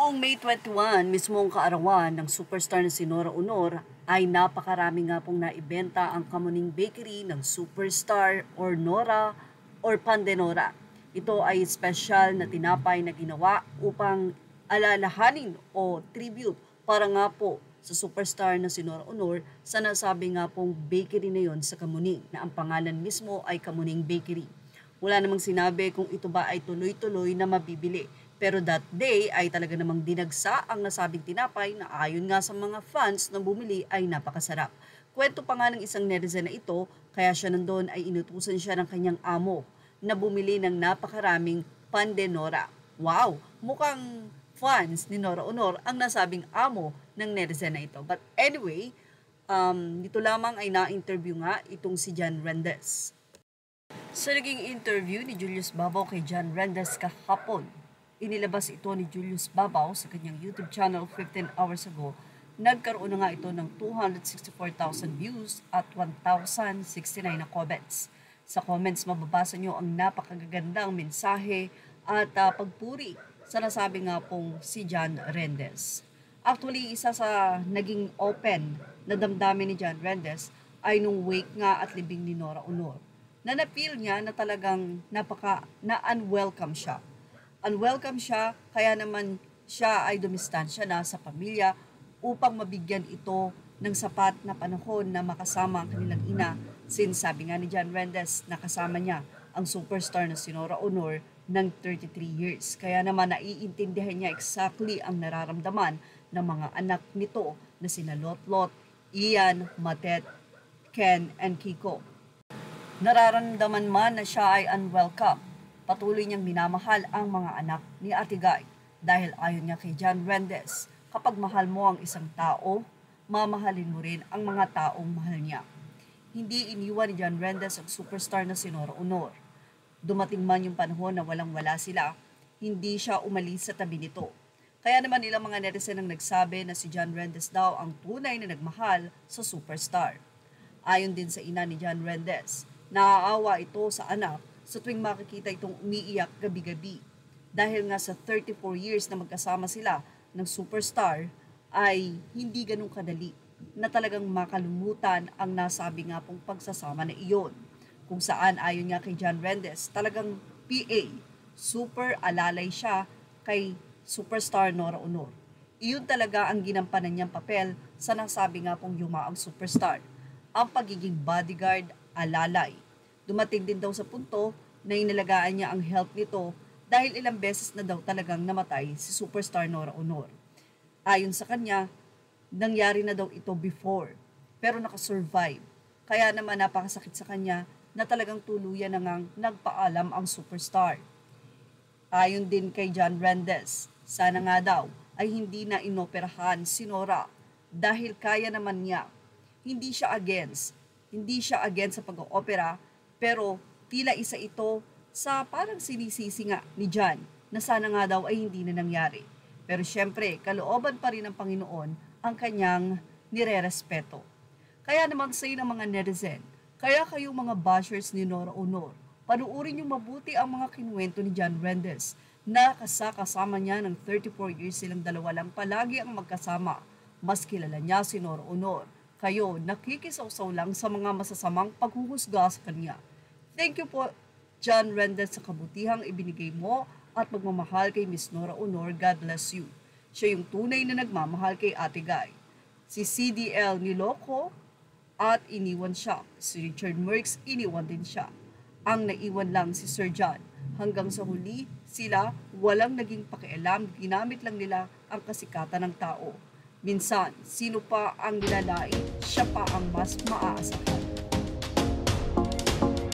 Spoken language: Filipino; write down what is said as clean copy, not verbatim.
Noong May 21, mismong kaarawan ng superstar na si Nora Aunor, ay napakarami nga pong naibenta ang Kamuning Bakery ng superstar or Nora or Pandenora. Ito ay special na tinapay na ginawa upang alalahanin o tribute para nga po sa superstar na si Nora Aunor sa nasabi nga pong bakery na yon sa Kamuning na ang pangalan mismo ay Kamuning Bakery. Wala namang sinabi kung ito ba ay tuloy-tuloy na mabibili. Pero that day ay talaga namang dinagsa ang nasabing tinapay na ayon nga sa mga fans na bumili ay napakasarap. Kwento pa nga ng isang netizen na ito, kaya siya nandun ay inutusan siya ng kanyang amo na bumili ng napakaraming Pandenora. Wow! Mukhang fans ni Nora Aunor ang nasabing amo ng netizen na ito. But anyway, dito lamang ay na-interview nga itong si John Rendes. Sa naging interview ni Julius Babaw kay John Rendes kahapon, inilabas ito ni Julius Babaw sa kanyang YouTube channel 15 hours ago. Nagkaroon na nga ito ng 264,000 views at 1,069 na comments. Sa comments, mababasa nyo ang napakagagandang mensahe at pagpuri sa nasabi nga pong si John Rendes. Actually, isa sa naging open na damdamin ni John Rendes ay nung wake nga at libing ni Nora Aunor, na na-feel niya na talagang na-unwelcome siya. Unwelcome siya, kaya naman siya ay dumistansya na sa pamilya upang mabigyan ito ng sapat na panahon na makasama ang kanilang ina, since sabi nga ni John Rendes na kasama niya ang superstar na si Nora Aunor ng 33 years. Kaya naman naiintindihan niya exactly ang nararamdaman ng mga anak nito na sina Lotlot, Ian, Matet, Ken, and Kiko. Nararamdaman man na siya ay unwelcome, patuloy niyang minamahal ang mga anak ni Ate Guy dahil ayon niya kay John Rendes, kapag mahal mo ang isang tao, mamahalin mo rin ang mga taong mahal niya. Hindi iniwan ni John Rendes ang superstar na si Nora Aunor. Dumating man yung panahon na walang-wala sila, hindi siya umalis sa tabi nito. Kaya naman ilang mga netizen ang nagsabi na si John Rendes daw ang tunay na nagmahal sa superstar. Ayon din sa ina ni John Rendes, naaawa ito sa anak sa tuwing makikita itong umiiyak gabi-gabi. Dahil nga sa 34 years na magkasama sila ng superstar ay hindi ganun kadali na talagang makalumutan ang nasabi nga pong pagsasama na iyon. Kung saan ayon nga kay John Rendes, talagang PA, super alalay siya kay superstar Nora Aunor. Iyon talaga ang ginampanan niyang papel sa nasabi nga pong yumaang superstar, ang pagiging bodyguard, alalay. Dumating din daw sa punto na inalagaan niya ang health nito dahil ilang beses na daw talagang namatay si superstar Nora Aunor. Ayon sa kanya, nangyari na daw ito before pero nakasurvive. Kaya naman napakasakit sa kanya na talagang tuluyan na ngang nagpaalam ang superstar. Ayon din kay John Rendes, sana nga daw ay hindi na inoperahan si Nora dahil kaya naman niya. Hindi siya against sa pag-oopera, pero tila isa ito sa parang sinisisi nga ni John na sana nga daw ay hindi na nangyari. Pero syempre, kalooban pa rin ng Panginoon ang kanyang nirerespeto. Kaya naman sa ng mga netizen, kaya kayong mga bashers ni Nora Aunor, panuurin niyo mabuti ang mga kinuwento ni John Rendes na kasama niya ng 34 years silang dalawa lang palagi ang magkasama. Mas kilala niya si Nora Aunor. Kayo, nakikisawsaw lang sa mga masasamang paghuhusga sa kanya. Thank you po, John Rendes, sa kabutihang ibinigay mo at pagmamahal kay Miss Nora Aunor. God bless you. Siya yung tunay na nagmamahal kay Ate Guy. Si CDL niloko at iniwan siya. Si Richard Merckx, iniwan din siya. Ang naiwan lang si Sir John. Hanggang sa huli, sila walang naging pakialam, ginamit lang nila ang kasikatan ng tao. Minsan, sino pa ang nilalain, siya pa ang mas maaasahan.